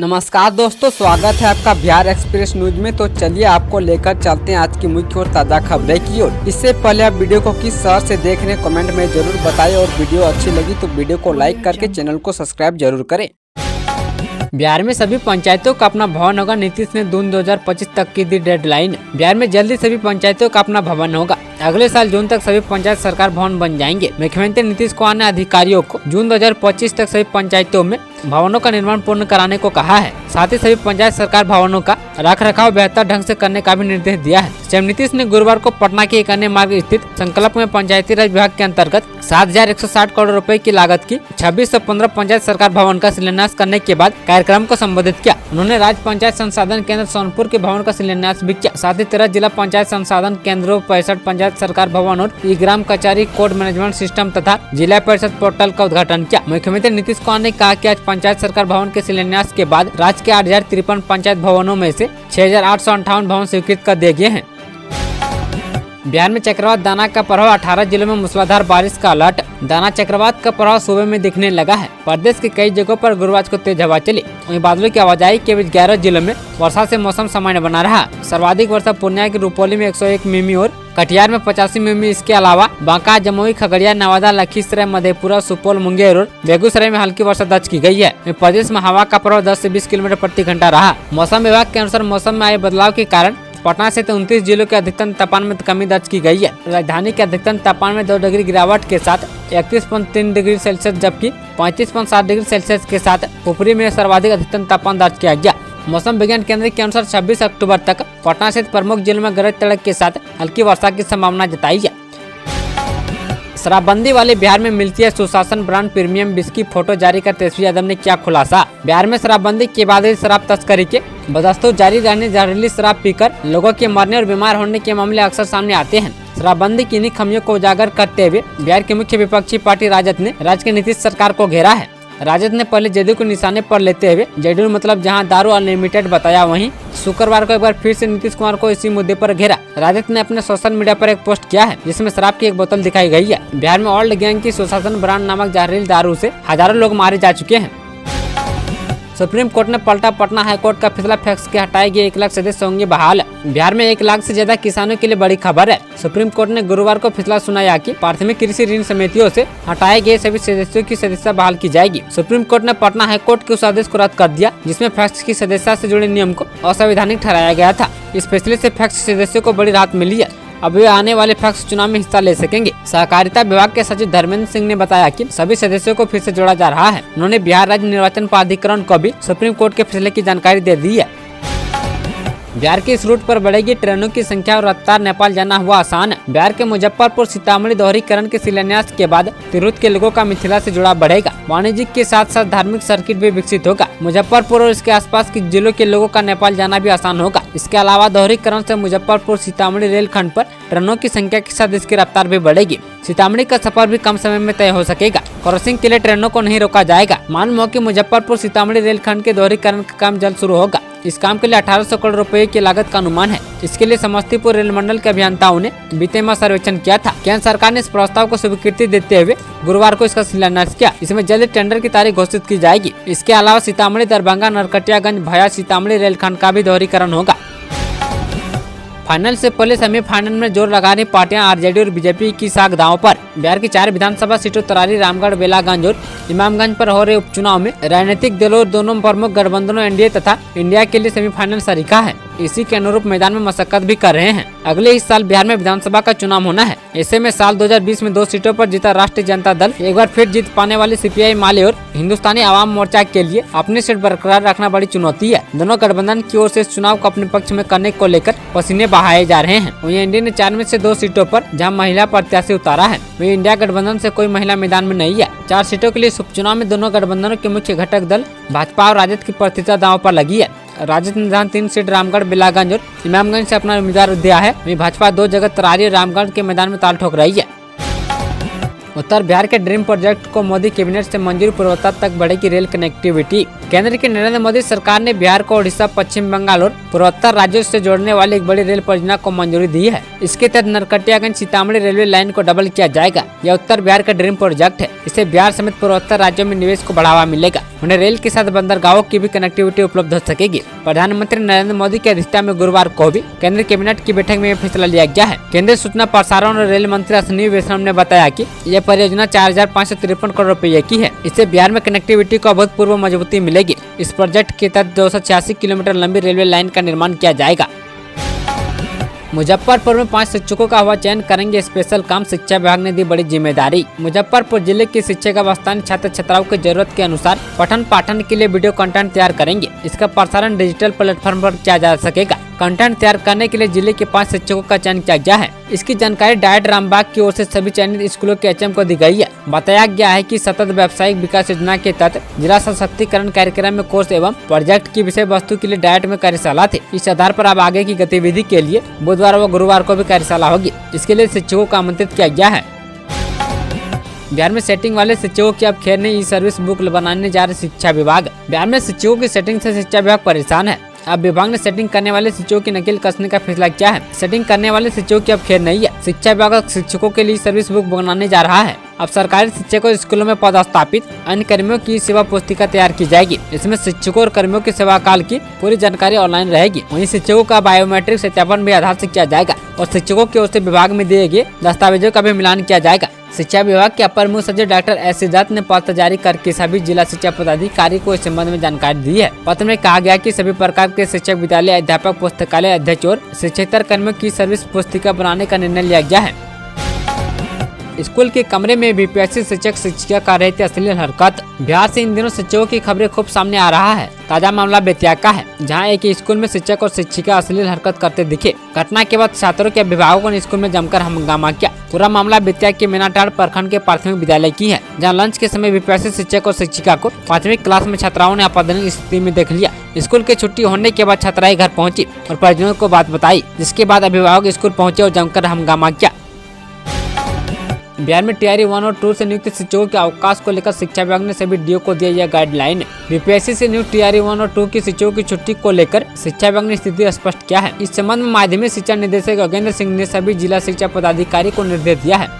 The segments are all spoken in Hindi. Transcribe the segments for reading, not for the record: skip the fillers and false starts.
नमस्कार दोस्तों, स्वागत है आपका बिहार एक्सप्रेस न्यूज में। तो चलिए आपको लेकर चलते हैं आज की मुख्य और ताज़ा खबरें की ओर। इससे पहले आप वीडियो को किस शहर से देख रहे हैं कमेंट में जरूर बताएं और वीडियो अच्छी लगी तो वीडियो को लाइक करके चैनल को सब्सक्राइब जरूर करें। बिहार में सभी पंचायतों का अपना भवन होगा। नीतीश ने जून 2025 तक की दी डेडलाइन। बिहार में जल्दी सभी पंचायतों का अपना भवन होगा। अगले साल जून तक सभी पंचायत सरकार भवन बन जाएंगे। मुख्यमंत्री नीतीश कुमार ने अधिकारियों को जून 2025 तक सभी पंचायतों में भवनों का निर्माण पूर्ण कराने को कहा है। साथ ही सभी पंचायत सरकार भवनों का रखरखाव बेहतर ढंग से करने का भी निर्देश दिया है। सीएम नीतीश ने गुरुवार को पटना के एक अन्य मार्ग स्थित संकल्प में पंचायती राज विभाग के अंतर्गत 7,160 करोड़ रुपए की लागत की 2615 पंचायत सरकार भवन का शिलान्यास करने के बाद कार्यक्रम को संबोधित किया। उन्होंने राज्य पंचायत संसाधन केंद्र सोनपुर के भवन का शिलान्यास भी किया। साथ ही 13 जिला पंचायत संसाधन केंद्रों, 65 पंचायत सरकार भवन और ई ग्राम कचहरी कोड मैनेजमेंट सिस्टम तथा जिला परिषद पोर्टल का उद्घाटन किया। मुख्यमंत्री नीतीश कुमार ने कहा कि आज पंचायत सरकार भवन के शिलान्यास के बाद राज्य के 8,053 पंचायत भवनों में से 6,858 भवन स्वीकृत कर दिए गए हैं। बिहार में चक्रवात दाना का प्रभाव, 18 जिलों में मूसलाधार बारिश का अलर्ट। दाना चक्रवात का प्रभाव सुबह में दिखने लगा है। प्रदेश के कई जगहों पर गुरुवार को तेज हवा चली। वहीं बादलों की आवाजाही के बीच 11 जिलों में वर्षा से मौसम सामान्य बना रहा। सर्वाधिक वर्षा पूर्णिया के रुपौली में 101 मिमी और कटिहार में 85 मिमी। इसके अलावा बांका, जमुई, खगड़िया, नवादा, लखीसराय, मधेपुरा, सुपौल, मुंगेर और बेगूसराय में हल्की वर्षा दर्ज की गई है। प्रदेश में हवा का प्रभाव 10 से 20 किलोमीटर प्रति घंटा रहा। मौसम विभाग के अनुसार मौसम में आए बदलाव के कारण पटना से 29 जिलों के अधिकतम तापमान में कमी दर्ज की गई है। राजधानी के अधिकतम तापमान में 2 डिग्री गिरावट के साथ 31.3 डिग्री सेल्सियस जबकि 35.7 डिग्री सेल्सियस के साथ ऊपरी में सर्वाधिक अधिकतम तापमान दर्ज किया गया। मौसम विज्ञान केंद्र के अनुसार 26 अक्टूबर तक पटना सहित प्रमुख जिलों में गरज चमक के साथ हल्की वर्षा की संभावना जताई है। शराबबंदी वाले बिहार में मिलती है सुशासन ब्रांड प्रीमियम विस्की। फोटो जारी कर तेजस्वी यादव ने किया खुलासा। बिहार में शराबबंदी के बाद शराब तस्करी के बदस्तूर जारी रहने, जहरीली शराब पीकर लोगों के मरने और बीमार होने के मामले अक्सर सामने आते हैं। शराबबंदी की इन्हीं खामियों को उजागर करते हुए बिहार की मुख्य विपक्षी पार्टी राजद ने राज्य की नीतीश सरकार को घेरा है। राजद ने पहले जेडीयू को निशाने पर लेते हुए जेडीयू मतलब जहां दारू अनलिमिटेड बताया, वहीं शुक्रवार को एक बार फिर से नीतीश कुमार को इसी मुद्दे पर घेरा। राजद ने अपने सोशल मीडिया पर एक पोस्ट किया है जिसमें शराब की एक बोतल दिखाई गई है। बिहार में ओल्ड गैंग की सुशासन ब्रांड नामक जहरीली दारू से हजारों लोग मारे जा चुके हैं। सुप्रीम कोर्ट ने पलटा पटना हाईकोर्ट का फैसला, फैक्स के हटाए गए 1 लाख सदस्य होंगे बहाल। बिहार में 1 लाख से ज्यादा किसानों के लिए बड़ी खबर है। सुप्रीम कोर्ट ने गुरुवार को फैसला सुनाया कि प्राथमिक कृषि ऋण समितियों से हटाए गए सभी सदस्यों की सदस्यता बहाल की जाएगी। सुप्रीम कोर्ट ने पटना हाईकोर्ट के उस आदेश को रद्द कर दिया जिसमें फैक्स की सदस्यता से जुड़े नियम को असंवैधानिक ठहराया गया था। इस फैसले से फैक्स सदस्यों को बड़ी राहत मिली है। अब वे आने वाले फैक्स चुनाव में हिस्सा ले सकेंगे। सहकारिता विभाग के सचिव धर्मेंद्र सिंह ने बताया कि सभी सदस्यों को फिर से जोड़ा जा रहा है। उन्होंने बिहार राज्य निर्वाचन प्राधिकरण को भी सुप्रीम कोर्ट के फैसले की जानकारी दे दी है। बिहार की इस रूट पर बढ़ेगी ट्रेनों की संख्या और रफ्तार, नेपाल जाना हुआ आसान। बिहार के मुजफ्फरपुर सीतामढ़ी दोहरीकरण के शिलान्यास के बाद तिरहुत के लोगों का मिथिला से जुड़ाव बढ़ेगा। वाणिज्यिक के साथ साथ धार्मिक सर्किट भी विकसित होगा। मुजफ्फरपुर और इसके आसपास के जिलों के लोगों का नेपाल जाना भी आसान होगा। इसके अलावा दोहरीकरण से मुजफ्फरपुर सीतामढ़ी रेलखंड पर ट्रेनों की संख्या के साथ इसकी रफ्तार भी बढ़ेगी। सीतामढ़ी का सफर भी कम समय में तय हो सकेगा। क्रॉसिंग के लिए ट्रेनों को नहीं रोका जाएगा। मालूम हो कि मुजफ्फरपुर सीतामढ़ी रेलखंड के दोहरीकरण का काम जल्द शुरू होगा। इस काम के लिए 1800 करोड़ रुपए की लागत का अनुमान है। इसके लिए समस्तीपुर रेल मंडल के अभियंताओं ने बीते माह सर्वेक्षण किया था। केंद्र सरकार ने इस प्रस्ताव को स्वीकृति देते हुए गुरुवार को इसका शिलान्यास किया। इसमें जल्द टेंडर की तारीख घोषित की जाएगी। इसके अलावा सीतामढ़ी, दरभंगा, नरकटियागंज, भया सीतामढ़ी रेलखंड का भी दोहरीकरण होगा। फाइनल से पहले सेमीफाइनल में जोर लगा रही पार्टियां आरजेडी और बीजेपी की साख दांव पर। बिहार की 4 विधानसभा सीटों तरारी, रामगढ़, बेलागंज और इमामगंज पर हो रहे उपचुनाव में राजनीतिक दलों और दोनों प्रमुख गठबंधनों एनडीए तथा इंडिया के लिए सेमीफाइनल सरीखा है। इसी के अनुरूप मैदान में मशक्कत भी कर रहे हैं। अगले इस साल बिहार में विधानसभा का चुनाव होना है। ऐसे में साल 2020 में 2 सीटों पर जीता राष्ट्रीय जनता दल एक बार फिर जीत पाने वाली सीपीआई माले और हिंदुस्तानी आवाम मोर्चा के लिए अपनी सीट बरकरार रखना बड़ी चुनौती है। दोनों गठबंधन की ओर से इस चुनाव को अपने पक्ष में करने को लेकर पसीने बहाए जा रहे हैं। वहीं एनडीए ने 4 में से 2 सीटों पर जहां महिला प्रत्याशी उतारा है, वहीं इंडिया गठबंधन से कोई महिला मैदान में नहीं है। 4 सीटों के लिए इस उपचुनाव में दोनों गठबंधनों के मुख्य घटक दल भाजपा और राजद की प्रतिष्ठा दांव पर लगी है। राजद ने जहां 3 सीट रामगढ़, बेलागंज और इमामगंज से अपना उम्मीदवार दिया है, वहीं भाजपा 2 जगह तरारी और रामगढ़ के मैदान में ताल ठोक रही है। उत्तर बिहार के ड्रीम प्रोजेक्ट को मोदी कैबिनेट से मंजूरी, पूर्वोत्तर तक बढ़ेगी रेल कनेक्टिविटी। केंद्र की नरेंद्र मोदी सरकार ने बिहार को उड़ीसा, पश्चिम बंगाल और पूर्वोत्तर राज्यों से जोड़ने वाली एक बड़ी रेल परियोजना को मंजूरी दी है। इसके तहत नरकटियागंज सीतामढ़ी रेलवे लाइन को डबल किया जाएगा। यह उत्तर बिहार का ड्रीम प्रोजेक्ट है। इससे बिहार समेत पूर्वोत्तर राज्यों में निवेश को बढ़ावा मिलेगा। उन्हें रेल के साथ बंदरगाहों की भी कनेक्टिविटी उपलब्ध हो सकेगी। प्रधानमंत्री नरेंद्र मोदी की अध्यक्षता में गुरुवार को भी केंद्रीय कैबिनेट की बैठक में यह फैसला लिया गया है। केंद्रीय सूचना, प्रसारण और रेल मंत्री अश्विनी वैष्णव ने बताया कि यह परियोजना 4,553 करोड़ रुपए की है। इससे बिहार में कनेक्टिविटी को अभूतपूर्व मजबूती मिलेगी। इस प्रोजेक्ट के तहत 286 किलोमीटर लंबी रेलवे लाइन का निर्माण किया जाएगा। मुजफ्फरपुर में 5 शिक्षकों का हुआ चयन, करेंगे स्पेशल काम, शिक्षा विभाग ने दी बड़ी जिम्मेदारी। मुजफ्फरपुर जिले के शिक्षक अब स्थानीय छात्र छात्राओं की जरूरत के अनुसार पठन पाठन के लिए वीडियो कंटेंट तैयार करेंगे। इसका प्रसारण डिजिटल प्लेटफॉर्म पर किया जा सकेगा। कंटेंट तैयार करने के लिए जिले के 5 शिक्षकों का चयन किया गया है। इसकी जानकारी डायट रामबाग की ओर से सभी चयनित स्कूलों के एचएम को दी गई है। बताया गया है कि सतत व्यावसायिक विकास योजना के तहत जिला सशक्तिकरण कार्यक्रम में कोर्स एवं प्रोजेक्ट की विषय वस्तु के लिए डायट में कार्यशाला थे। इस आधार पर अब आगे की गतिविधि के लिए बुधवार व गुरुवार को भी कार्यशाला होगी। इसके लिए शिक्षकों को आमंत्रित किया गया है। बिहार में सेटिंग वाले शिक्षकों की अब खैर नहीं, ई सर्विस बुक बनाने जा रहे शिक्षा विभाग। बिहार में शिक्षकों की सेटिंग से शिक्षा विभाग परेशान है। अब विभाग ने सेटिंग करने वाले शिक्षकों की नकल कसने का फैसला किया है। सेटिंग करने वाले शिक्षकों की अब खैर नहीं है। शिक्षा विभाग शिक्षकों के लिए सर्विस बुक बनाने जा रहा है। अब सरकारी शिक्षकों स्कूलों में पदस्थापित अन्य कर्मियों की सेवा पुस्तिका तैयार की जाएगी। इसमें शिक्षकों और कर्मियों की सेवा काल की पूरी जानकारी ऑनलाइन रहेगी। वहीं शिक्षकों का बायोमेट्रिक सत्यापन भी आधार से किया जाएगा और शिक्षकों की ओर से विभाग में दिए गए दस्तावेजों का भी मिलान किया जाएगा। शिक्षा विभाग के अपर मुख्य सचिव डॉक्टर एस सिद्धार्थ ने पत्र जारी करके सभी जिला शिक्षा पदाधिकारी को इस संबंध में जानकारी दी है। पत्र में कहा गया कि सभी प्रकार के शिक्षक, विद्यालय अध्यापक, पुस्तकालय अध्यक्ष और शिक्षकेतर कर्मियों की सर्विस पुस्तिका बनाने का निर्णय लिया गया है। स्कूल के कमरे में बीपीएससी शिक्षक शिक्षिका कर रहे थे अश्लील हरकत। बिहार से इन दिनों शिक्षकों की खबरें खूब सामने आ रहा है। ताजा मामला बेतिया का है, जहां एक स्कूल में शिक्षक और शिक्षिका अश्लील हरकत करते दिखे। घटना के बाद छात्रों के अभिभावकों ने स्कूल में जमकर हंगामा किया। पूरा मामला बेतिया के मीनाटाड़ प्रखंड के प्राथमिक विद्यालय की है, जहां लंच के समय बीपीएससी शिक्षक और शिक्षिका को प्राथमिक क्लास में छात्राओं ने आपत्तिजनक स्थिति में देख लिया। स्कूल की छुट्टी होने के बाद छात्राएं घर पहुंची और परिजनों को बात बताई, जिसके बाद अभिभावक स्कूल पहुंचे और जमकर हंगामा किया। बिहार में टियर 1 और 2 से नियुक्त शिक्षकों के अवकाश को लेकर शिक्षा विभाग ने सभी डीओ को दिया यह गाइडलाइन। बीपीएससी से नियुक्त टियर 1 और 2 की शिक्षकों की छुट्टी को लेकर शिक्षा विभाग ने स्थिति स्पष्ट किया है। इस संबंध में माध्यमिक शिक्षा निदेशक योगेंद्र सिंह ने सभी जिला शिक्षा पदाधिकारी को निर्देश दिया है।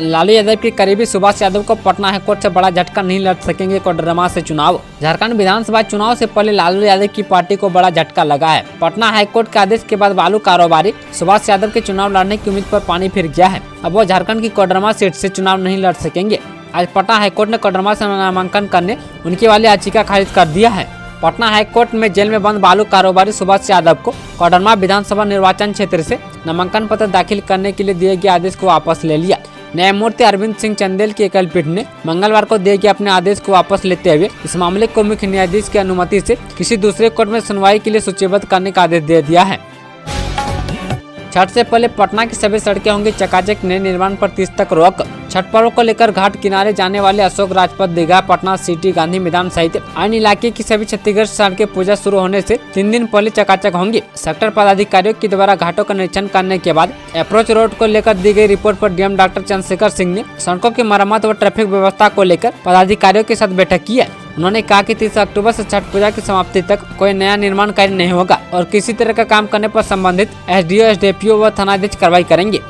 लालू यादव के करीबी सुभाष यादव को पटना हाईकोर्ट से बड़ा झटका, नहीं लड़ सकेंगे कोडरमा से चुनाव। झारखंड विधानसभा चुनाव से पहले लालू यादव की पार्टी को बड़ा झटका लगा है। पटना हाईकोर्ट के आदेश के बाद बालू कारोबारी सुभाष यादव के चुनाव लड़ने की उम्मीद पर पानी फिर गया है। अब वो झारखंड की कोडरमा सीट से चुनाव नहीं लड़ सकेंगे। आज पटना हाईकोर्ट ने कोडरमा से नामांकन करने उनकी वाली याचिका खारिज कर दिया है। पटना हाईकोर्ट में जेल में बंद बालू कारोबारी सुभाष यादव को कोडरमा विधानसभा निर्वाचन क्षेत्र से नामांकन पत्र दाखिल करने के लिए दिए गए आदेश को वापस ले लिया। न्यायमूर्ति अरविंद सिंह चंदेल की एकल पीठ ने मंगलवार को दिए गए अपने आदेश को वापस लेते हुए इस मामले को मुख्य न्यायाधीश की अनुमति से किसी दूसरे कोर्ट में सुनवाई के लिए सूचीबद्ध करने का आदेश दे दिया है। छठ से पहले पटना की सभी सड़कें होंगी चकाचक, नए निर्माण पर 30 तक रोक। छठ पर्व को लेकर घाट किनारे जाने वाले अशोक, राजपथ, दीघा, पटना सिटी, गांधी मैदान सहित अन्य इलाके की सभी क्षतिग्रस्त सड़कें पूजा शुरू होने से 3 दिन पहले चकाचक होंगी। सेक्टर पदाधिकारियों के द्वारा घाटों का निरीक्षण करने के बाद अप्रोच रोड को लेकर दी गई रिपोर्ट पर डीएम डॉक्टर चंद्रशेखर सिंह ने सड़कों की मरम्मत व ट्रैफिक व्यवस्था को लेकर पदाधिकारियों के साथ बैठक की है। उन्होंने कहा कि 30 अक्टूबर से छठ पूजा की समाप्ति तक कोई नया निर्माण कार्य नहीं होगा और किसी तरह का काम करने पर संबंधित एसडीओ, एसडीपीओ व थानाध्यक्ष कार्रवाई करेंगे।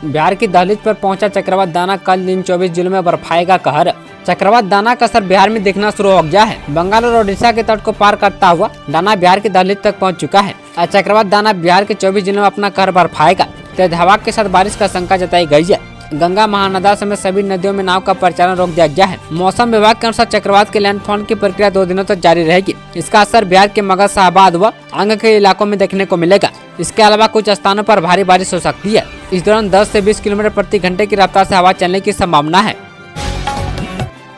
बिहार की दहलीज पर पहुंचा चक्रवात दाना, कल दिन 24 जिलों में बर्फाएगा कहर। चक्रवात दाना का असर बिहार में दिखना शुरू हो गया है। बंगाल और ओडिशा के तट को पार करता हुआ दाना बिहार की दहलीज तक पहुंच चुका है। आज चक्रवात दाना बिहार के 24 जिलों में अपना कहर बर्फाएगा। तेज हवा के साथ बारिश का आशंका जताई गई है। गंगा, महानदा समेत सभी नदियों में नाव का परिचालन रोक दिया गया है। मौसम विभाग के अनुसार चक्रवात के लैंडफॉल की प्रक्रिया 2 दिनों तक जारी रहेगी। इसका असर बिहार के मगध, शाहबाद व अंग के इलाकों में देखने को मिलेगा। इसके अलावा कुछ स्थानों पर भारी बारिश हो सकती है। इस दौरान 10 से 20 किलोमीटर प्रति घंटे की रफ्तार से हवा चलने की संभावना है।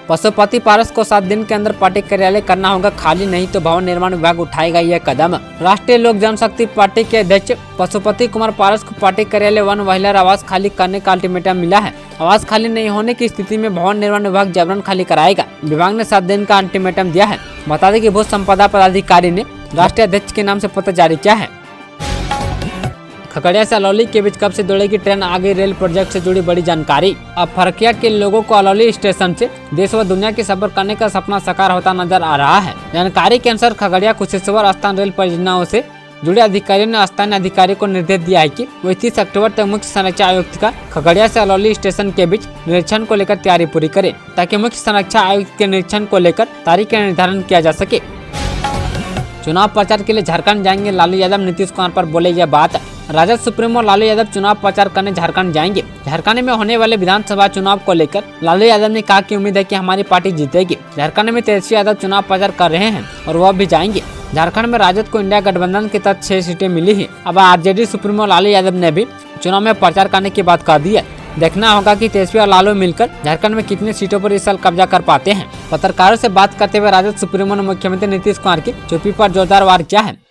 पशुपति पारस को 7 दिन के अंदर पार्टी कार्यालय करना होगा खाली, नहीं तो भवन निर्माण विभाग उठाएगा यह कदम। राष्ट्रीय लोक जनशक्ति पार्टी के अध्यक्ष पशुपति कुमार पारस को पार्टी कार्यालय वन महिला आवास खाली करने का अल्टीमेटम मिला है। आवास खाली नहीं होने की स्थिति में भवन निर्माण विभाग जबरन खाली कराएगा। विभाग ने 7 दिन का अल्टीमेटम दिया है। बता दें कि भू संपदा पदाधिकारी ने राष्ट्रीय अध्यक्ष के नाम से पत्र जारी किया है। खगड़िया से अलौली के बीच कब से दौड़ेगी ट्रेन, आगे रेल प्रोजेक्ट से जुड़ी बड़ी जानकारी। अब फरकिया के लोगों को अलौली स्टेशन से देश व दुनिया की सफर करने का सपना साकार होता नजर आ रहा है। जानकारी के अनुसार खगड़िया कुशेश्वर स्थान रेल परियोजनाओं से जुड़े अधिकारियों ने स्थानीय अधिकारी को निर्देश दिया है कि वो 30 अक्टूबर तक मुख्य संरक्षा आयुक्त का खगड़िया से अलौली स्टेशन के बीच निरीक्षण को लेकर तैयारी पूरी करें, ताकि मुख्य संरक्षा आयुक्त के निरीक्षण को लेकर तारीख का निर्धारण किया जा सके। चुनाव प्रचार के लिए झारखंड जाएंगे लालू यादव, नीतीश कुमार पर बोले यह बात। राजद सुप्रीमो लालू यादव चुनाव प्रचार करने झारखंड जाएंगे। झारखंड में होने वाले विधानसभा चुनाव को लेकर लालू यादव ने कहा कि उम्मीद है कि हमारी पार्टी जीतेगी। झारखंड में तेजस्वी यादव चुनाव प्रचार कर रहे हैं और वह भी जाएंगे। झारखंड में राजद को इंडिया गठबंधन के तहत 6 सीटें मिली है। अब आरजेडी सुप्रीमो लालू यादव ने भी चुनाव में प्रचार करने की बात कह दी है। देखना होगा कि तेजस्वी और लालू मिलकर झारखंड में कितनी सीटों पर इस साल कब्जा कर पाते हैं। पत्रकारों से बात करते हुए राजद सुप्रीमो ने मुख्यमंत्री नीतीश कुमार की चुप्पी पर जोरदार वार किया है।